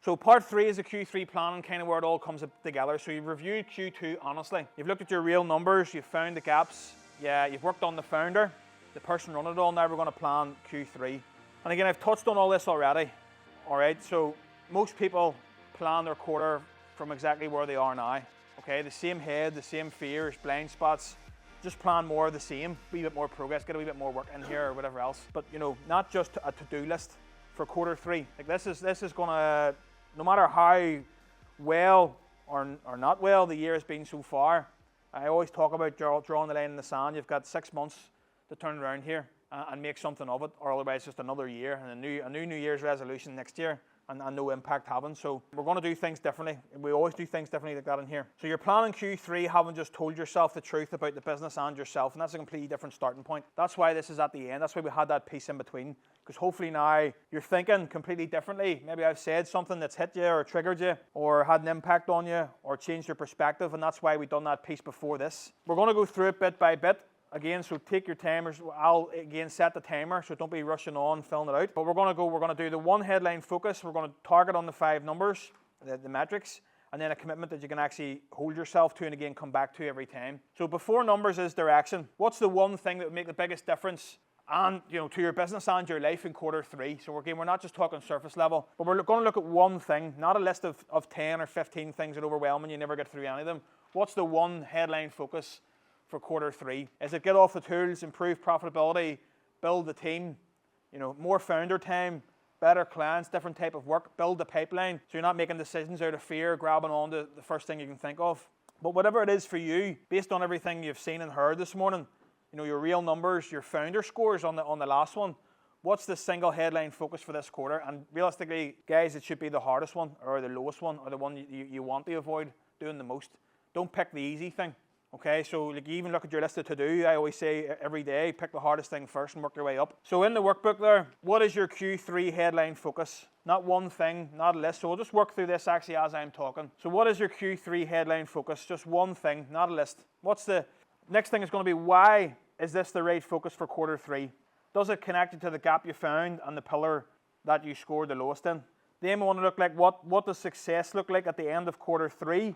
So part 3 is the Q3 plan and kind of where it all comes together. So you've reviewed Q2 honestly. You've looked at your real numbers, you've found the gaps. Yeah, you've worked on the founder, the person running it all. Now we're going to plan Q3. And again, I've touched on all this already. All right, so most people plan their quarter from exactly where they are now. Okay, the same head, the same fears, blind spots. Just plan more of the same, a wee bit more progress, get a wee bit more work in here or whatever else. But you know, not just a to-do list for quarter 3. Like this is gonna, no matter how well or not well the year has been so far, I always talk about drawing the line in the sand. You've got 6 months to turn around here and make something of it, or otherwise just another year and a new New Year's resolution next year. And no impact having. So we're going to do things differently. We always do things differently like that in here. So you're planning Q3 having just told yourself the truth about the business and yourself, and that's a completely different starting point. That's why this is at the end. That's why we had that piece in between, because hopefully now you're thinking completely differently. Maybe I've said something that's hit you or triggered you or had an impact on you or changed your perspective, and that's why we've done that piece before this. We're going to go through it bit by bit. Again, so take your timers. I'll again set the timer, so don't be rushing on, filling it out. But we're going to do the one headline focus. We're going to target on the 5 numbers, the metrics, and then a commitment that you can actually hold yourself to and again come back to every time. So before numbers is direction. What's the one thing that would make the biggest difference and to your business and your life in quarter 3? So again, we're not just talking surface level, but we're going to look at one thing, not a list of 10 or 15 things that overwhelm you never get through any of them. What's the one headline focus for quarter 3? Is it get off the tools, improve profitability, build the team, more founder time, better clients, different type of work, build the pipeline so you're not making decisions out of fear, grabbing on to the first thing you can think of. But whatever it is for you, based on everything you've seen and heard this morning, your real numbers, your founder scores on the last one, what's the single headline focus for this quarter? And realistically, guys, it should be the hardest one or the lowest one or the one you want to avoid doing the most. Don't pick the easy thing. Okay, so like you even look at your list of to-do. I always say every day, pick the hardest thing first and work your way up. So in the workbook there, what is your Q3 headline focus? Not one thing, not a list. So we'll just work through this actually as I'm talking. So what is your Q3 headline focus? Just one thing, not a list. What's the next thing is going to be, why is this the right focus for quarter 3? Does it connect it to the gap you found and the pillar that you scored the lowest in? Then we want to look like what does success look like at the end of quarter 3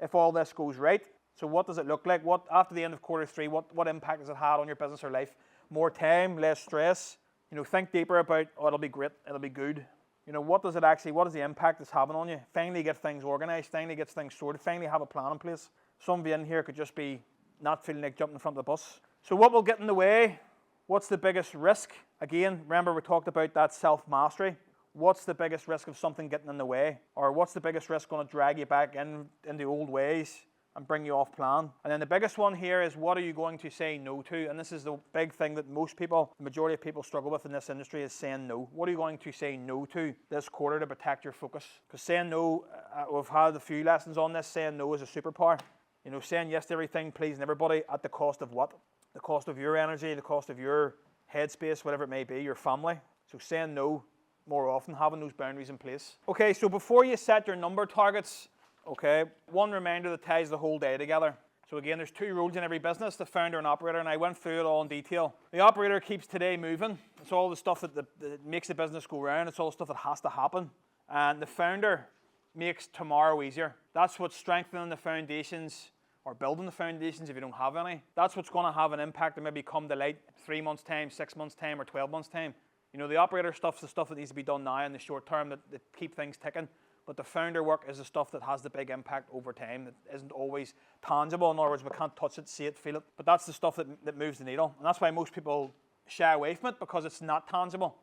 if all this goes right? So what does it look like? What after the end of quarter 3, what impact has it had on your business or life? More time, less stress. Think deeper about, it'll be great, it'll be good. What is the impact it's having on you? Finally get things organized, finally get things sorted, finally have a plan in place. Some of you in here could just be not feeling like jumping in front of the bus. So what will get in the way? What's the biggest risk? Again, remember we talked about that self-mastery. What's the biggest risk of something getting in the way? Or what's the biggest risk going to drag you back in the old ways and bring you off plan? And then the biggest one here is, what are you going to say no to? And this is the big thing that the majority of people struggle with in this industry, is saying no. What are you going to say no to this quarter to protect your focus? Because saying no, we've had a few lessons on this, saying no is a superpower. Saying yes to everything, pleasing everybody at the cost of what? The cost of your energy, the cost of your headspace, whatever it may be, your family. So saying no more often, having those boundaries in place. Okay, so before you set your number targets, okay, one reminder that ties the whole day together. So again, there's 2 roles in every business, the founder and operator, and I went through it all in detail. The operator keeps today moving. It's all the stuff that makes the business go round. It's all the stuff that has to happen. And the founder makes tomorrow easier. That's what's strengthening the foundations, or building the foundations if you don't have any. That's what's going to have an impact and maybe come to light 3 months' time, 6 months' time, or 12 months' time. The operator stuff's the stuff that needs to be done now in the short term that keep things ticking. But the founder work is the stuff that has the big impact over time, that isn't always tangible. In other words, we can't touch it, see it, feel it. But that's the stuff that moves the needle. And that's why most people shy away from it, because it's not tangible.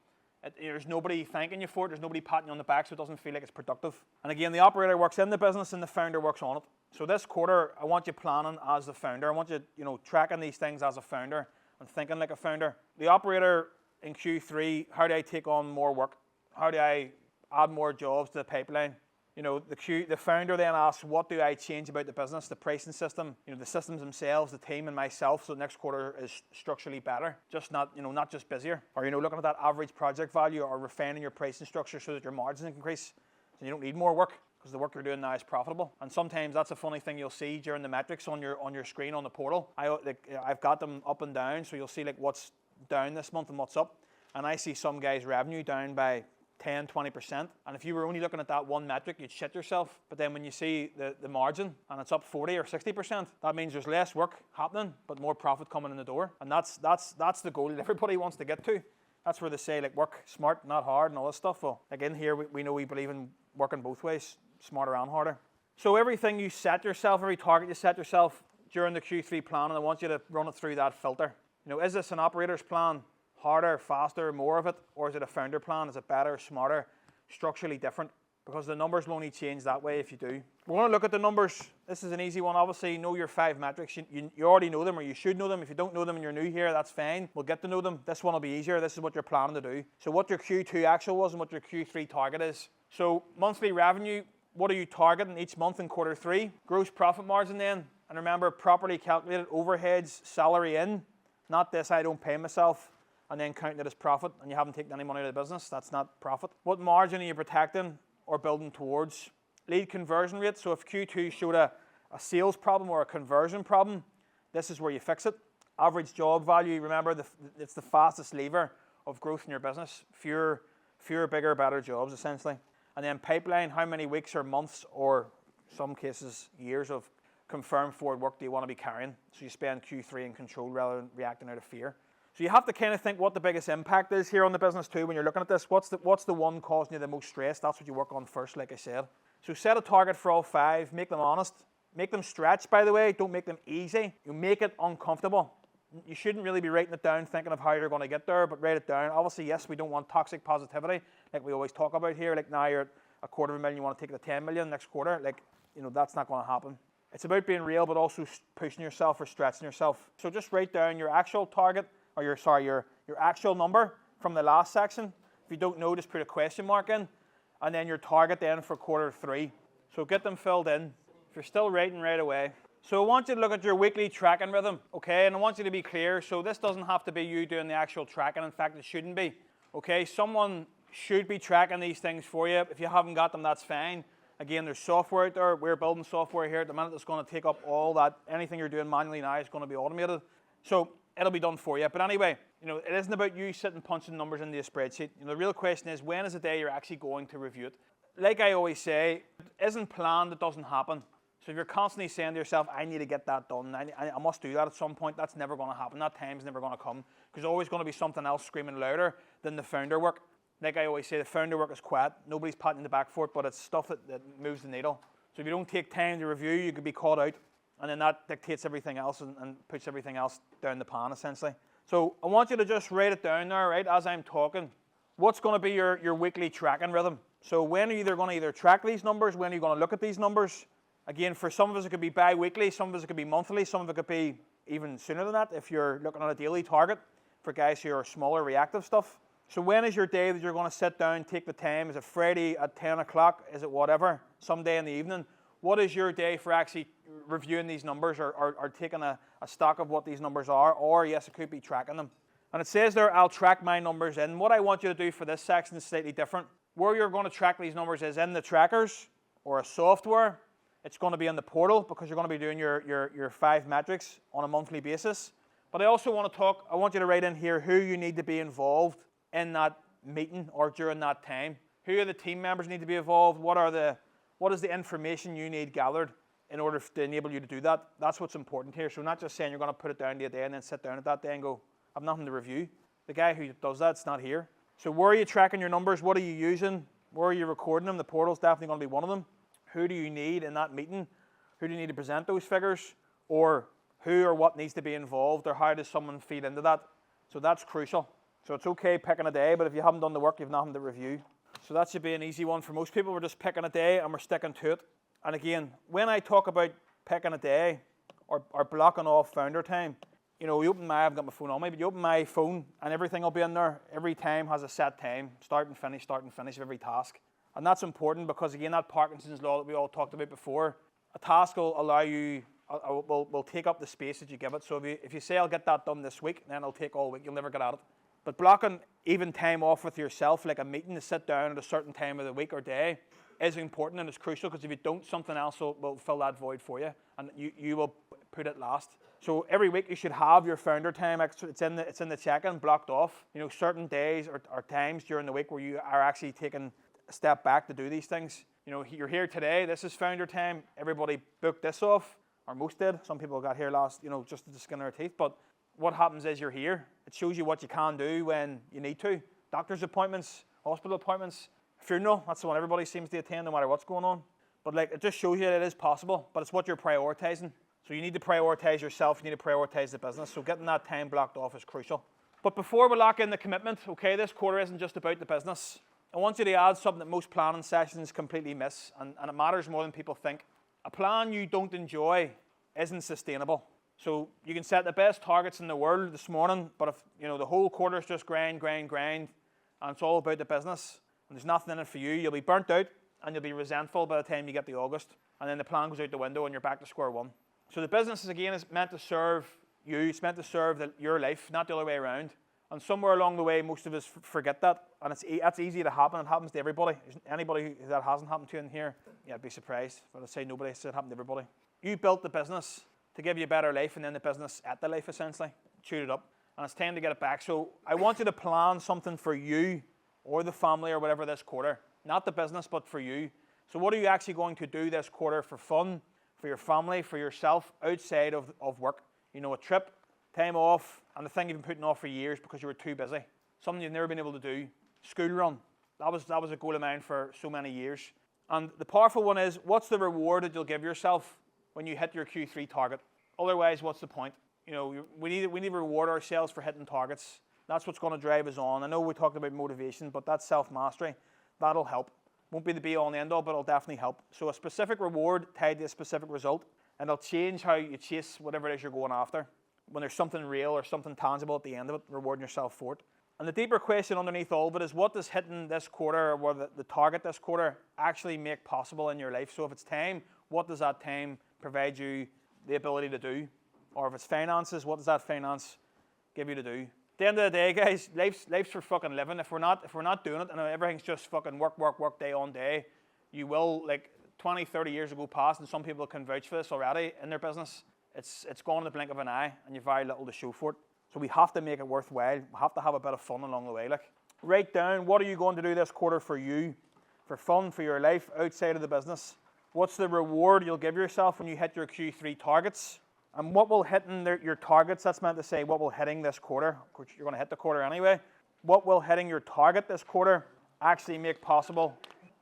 There's nobody thanking you for it. There's nobody patting you on the back, so it doesn't feel like it's productive. And again, the operator works in the business and the founder works on it. So this quarter, I want you planning as the founder. I want you, tracking these things as a founder and thinking like a founder. The operator in Q3, how do I take on more work? How do I add more jobs to the pipeline? The founder then asks, what do I change about the business, the pricing system, the systems themselves, the team and myself, so the next quarter is structurally better, just not just busier. Or, looking at that average project value, or refining your pricing structure so that your margins increase, so you don't need more work because the work you're doing now is profitable. And sometimes that's a funny thing you'll see during the metrics on your screen on the portal. I've got them up and down, so you'll see what's down this month and what's up. And I see some guys' revenue down by 10, 20%. And if you were only looking at that one metric, you'd shit yourself. But then when you see the margin and it's up 40 or 60%, that means there's less work happening, but more profit coming in the door. And that's the goal that everybody wants to get to. That's where they say, like, work smart, not hard, and all this stuff. Well, like in here, we know we believe in working both ways, smarter and harder. So everything you set yourself, every target you set yourself during the Q3 plan, and I want you to run it through that filter. You know, is this an operator's plan? Harder, faster, more of it? Or is it a founder plan? Is it better, smarter, structurally different? Because the numbers will only change that way if you do. We're going to look at the numbers. This is an easy one. Obviously, know your 5 metrics. You already know them, or you should know them. If you don't know them and you're new here, that's fine. We'll get to know them. This one will be easier. This is what you're planning to do. So what your Q2 actual was and what your Q3 target is. So monthly revenue, what are you targeting each month in quarter 3? Gross profit margin then. And remember, properly calculated overheads, salary in. Not this, I don't pay myself, and then counting it as profit, and you haven't taken any money out of the business. That's not profit. What margin are you protecting or building towards? Lead conversion rate. So if Q2 showed a sales problem or a conversion problem, this is where you fix it. Average job value. Remember, it's the fastest lever of growth in your business. Fewer, bigger, better jobs, essentially. And then pipeline. How many weeks or months, or some cases years, of confirmed forward work do you want to be carrying? So you spend Q3 in control rather than reacting out of fear. So you have to kind of think what the biggest impact is here on the business too when you're looking at this. What's the one causing you the most stress? That's what you work on first, like I said. So set a target for all 5. Make them honest. Make them stretch, by the way. Don't make them easy. You make it uncomfortable. You shouldn't really be writing it down thinking of how you're going to get there, but write it down. Obviously, yes, we don't want toxic positivity like we always talk about here. Like now you're at $250,000, you want to take it to 10 million next quarter. Like, you know, that's not going to happen. It's about being real, but also pushing yourself or stretching yourself. So just write down your actual target, or your actual number from the last section. If you don't know, just put a question mark in, and then your target then for quarter 3. So get them filled in. If you're still writing, right away. So I want you to look at your weekly tracking rhythm, okay? And I want you to be clear. So this doesn't have to be you doing the actual tracking. In fact, it shouldn't be, okay? Someone should be tracking these things for you. If you haven't got them, that's fine. Again, there's software out there. We're building software here at the minute that's going to take up all that. Anything you're doing manually now is going to be automated. So it'll be done for you. But anyway, you know, it isn't about you sitting punching numbers into a spreadsheet. You know, the real question is, when is the day you're actually going to review it? Like I always say, it isn't planned, it doesn't happen. So if you're constantly saying to yourself, I need to get that done, I must do that at some point, that's never going to happen. That time's never going to come, because there's always going to be something else screaming louder than the founder work. Like I always say, the founder work is quiet. Nobody's patting in the back for it, but it's stuff that moves the needle. So if you don't take time to review, you could be caught out, and then that dictates everything else and puts everything else down the pan, essentially. So I want you to just write it down there, right, as I'm talking. What's going to be your weekly tracking rhythm? So when are you going to track these numbers? When are you going to look at these numbers? Again, for some of us, it could be bi-weekly. Some of us, it could be monthly. Some of it could be even sooner than that if you're looking at a daily target for guys who are smaller reactive stuff. So when is your day that you're going to sit down, take the time? Is it Friday at 10 o'clock? Is it whatever? Someday in the evening? What is your day for actually reviewing these numbers or taking a stock of what these numbers are? Or, yes, it could be tracking them. And it says there, I'll track my numbers in. What I want you to do for this section is slightly different. Where you're going to track these numbers is in the trackers or a software. It's going to be in the portal because you're going to be doing your 5 metrics on a monthly basis. But I also want I want you to write in here who you need to be involved in that meeting or during that time. Who are the team members need to be involved? What is the information you need gathered in order to enable you to do that? That's what's important here. So not just saying you're going to put it down to a day and then sit down at that day and go, I've nothing to review. The guy who does that's not here. So where are you tracking your numbers? What are you using? Where are you recording them? The portal's definitely going to be one of them. Who do you need in that meeting? Who do you need to present those figures? Or who or what needs to be involved? Or how does someone feed into that? So that's crucial. So it's okay picking a day, but if you haven't done the work, you've nothing to review. So that should be an easy one for most people. We're just picking a day and we're sticking to it. And again, when I talk about picking a day or blocking off founder time, you know, you open I haven't got my phone on me, but you open my phone and everything will be in there. Every time has a set time, start and finish of every task. And that's important because, again, that Parkinson's law that we all talked about before, a task will allow you, will take up the space that you give it. So if you say, I'll get that done this week, then it'll take all week. You'll never get at it. But blocking even time off with yourself, like a meeting to sit down at a certain time of the week or day, is important and is crucial, because if you don't, something else will fill that void for you, and you will put it last. So every week you should have your founder time. It's in the check-in blocked off. You know, certain days or times during the week where you are actually taking a step back to do these things. You know, you're here today. This is founder time. Everybody booked this off, or most did. Some people got here last, you know, just to skin their teeth. But what happens is you're here. It shows you what you can do when you need to. Doctor's appointments, hospital appointments, funeral. That's the one everybody seems to attend no matter what's going on. But like, it just shows you that it is possible, but it's what you're prioritizing. So you need to prioritize yourself. You need to prioritize the business. So getting that time blocked off is crucial. But before we lock in the commitment, okay, this quarter isn't just about the business. I want you to add something that most planning sessions completely miss, and it matters more than people think. A plan you don't enjoy isn't sustainable. So you can set the best targets in the world this morning, but if you know the whole quarter is just grind, and it's all about the business, and there's nothing in it for you, you'll be burnt out and you'll be resentful by the time you get to August, and then the plan goes out the window and you're back to square one. So the business is meant to serve you. It's meant to serve your life, not the other way around. And somewhere along the way, most of us forget that, and that's easy to happen. It happens to everybody. Anybody that hasn't happened to in here, yeah, I'd be surprised. But I'd say nobody. It happened to everybody. You built the business to give you a better life, and then the business ate the life, essentially. Chewed it up. And it's time to get it back. So I want you to plan something for you or the family or whatever this quarter. Not the business, but for you. So what are you actually going to do this quarter for fun, for your family, for yourself, outside of work? You know, a trip, time off, and the thing you've been putting off for years because you were too busy. Something you've never been able to do. School run. That was a goal of mine for so many years. And the powerful one is, what's the reward that you'll give yourself when you hit your Q3 target? Otherwise, what's the point? You know, we need to reward ourselves for hitting targets. That's what's going to drive us on. I know we talked about motivation, but that's self-mastery. That'll help. Won't be the be-all and end-all, but it'll definitely help. So a specific reward tied to a specific result, and it'll change how you chase whatever it is you're going after. When there's something real or something tangible at the end of it, rewarding yourself for it. And the deeper question underneath all of it is, what does hitting this quarter, or the target this quarter, actually make possible in your life? So if it's time, what does that time provide you the ability to do? Or if it's finances, what does that finance give you to do? At the end of the day, guys, life's for fucking living. If we're not doing it and everything's just fucking work day on day, you will, like 20, 30 years ago past, and some people can vouch for this already in their business, it's gone in the blink of an eye, and you've very little to show for it. So we have to make it worthwhile. We have to have a bit of fun along the way. Like, write down, what are you going to do this quarter for you, for fun, for your life, outside of the business? What's the reward you'll give yourself when you hit your Q3 targets? And what will hitting your targets, that's meant to say what will hitting this quarter, which you're going to hit the quarter anyway, what will hitting your target this quarter actually make possible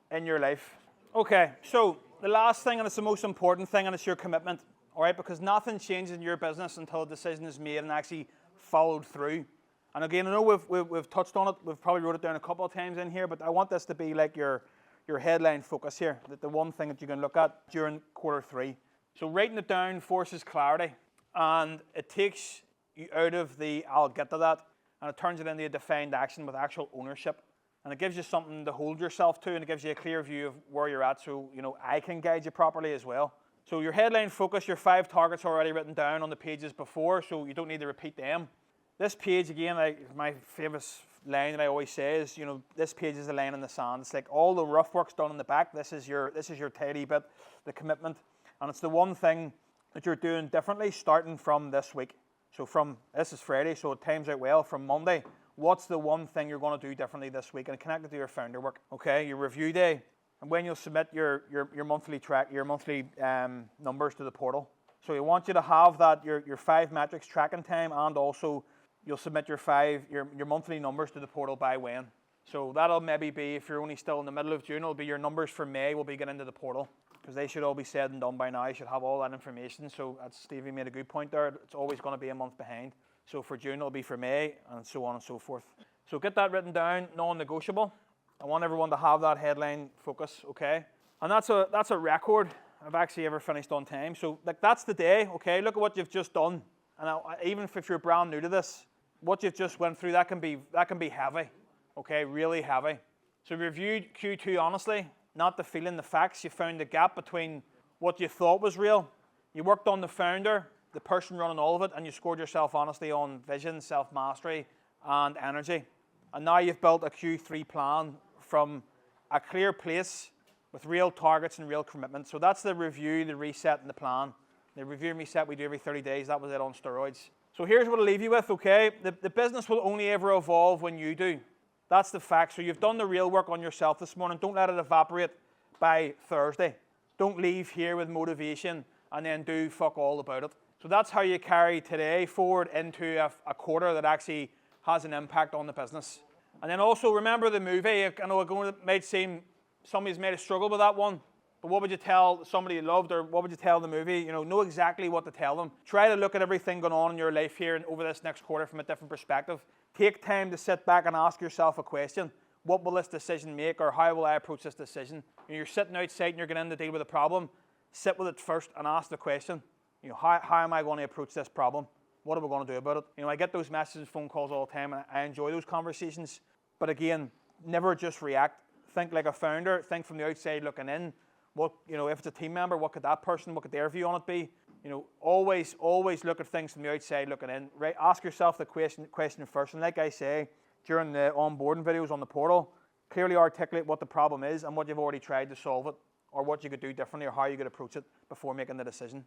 in your life? Okay, so the last thing, and it's the most important thing, and it's your commitment, all right? Because nothing changes in your business until a decision is made and actually followed through. And again, I know we've touched on it, we've probably wrote it down a couple of times in here, but I want this to be like your headline focus here, that the one thing that you can look at during quarter three. So writing it down forces clarity, and it takes you out of the I'll get to that, and it turns it into a defined action with actual ownership. And it gives you something to hold yourself to, and it gives you a clear view of where you're at, so you know I can guide you properly as well. So your headline focus, your 5 targets are already written down on the pages before, so you don't need to repeat them. This page, again, my favourite line that I always say is, you know, this page is a line in the sand. It's like all the rough work's done in the back. This is your tidy bit, the commitment, and it's the one thing that you're doing differently starting from this week. So this is Friday, so it times out well. From Monday, what's the one thing you're going to do differently this week, and connect it to your founder work? Okay, your review day, and when you'll submit your monthly numbers to the portal. So we want you to have that your 5 metrics tracking time, and also you'll submit your monthly numbers to the portal by when. So that'll maybe be, if you're only still in the middle of June, it'll be your numbers for May will be getting into the portal, because they should all be said and done by now. You should have all that information. So Stevie made a good point there. It's always going to be a month behind. So for June, it'll be for May, and so on and so forth. So get that written down, non-negotiable. I want everyone to have that headline focus, okay? And that's a record I've actually ever finished on time. So like that's the day, okay? Look at what you've just done. And even if you're brand new to this, what you've just went through, that can be heavy, okay? Really heavy. So reviewed Q2 honestly, not the feeling, the facts. You found the gap between what you thought was real. You worked on the founder, the person running all of it, and you scored yourself honestly on vision, self-mastery, and energy. And now you've built a Q3 plan from a clear place with real targets and real commitment. So that's the review, the reset, and the plan. The review and reset we do every 30 days. That was it on steroids. So here's what I'll leave you with, okay? The business will only ever evolve when you do. That's the fact. So you've done the real work on yourself this morning. Don't let it evaporate by Thursday. Don't leave here with motivation and then do fuck all about it. So that's how you carry today forward into a quarter that actually has an impact on the business. And then also remember the movie. I know it might seem somebody's made a struggle with that one, but what would you tell somebody you loved, or what would you tell the movie? Know exactly what to tell them. Try to look at everything going on in your life here and over this next quarter from a different perspective. Take time to sit back and ask yourself a question. What will this decision make, or how will I approach this decision? You're sitting outside and you're going in to deal with a problem. Sit with it first and ask the question. How am I going to approach this problem? What are we going to do about it? I get those messages, phone calls all the time, and I enjoy those conversations. But again, never just react. Think like a founder. Think from the outside looking in. What, if it's a team member, what could their view on it be? Always look at things from the outside looking in. Right? Ask yourself the question first. And like I say, during the onboarding videos on the portal, clearly articulate what the problem is and what you've already tried to solve it, or what you could do differently, or how you could approach it before making the decision.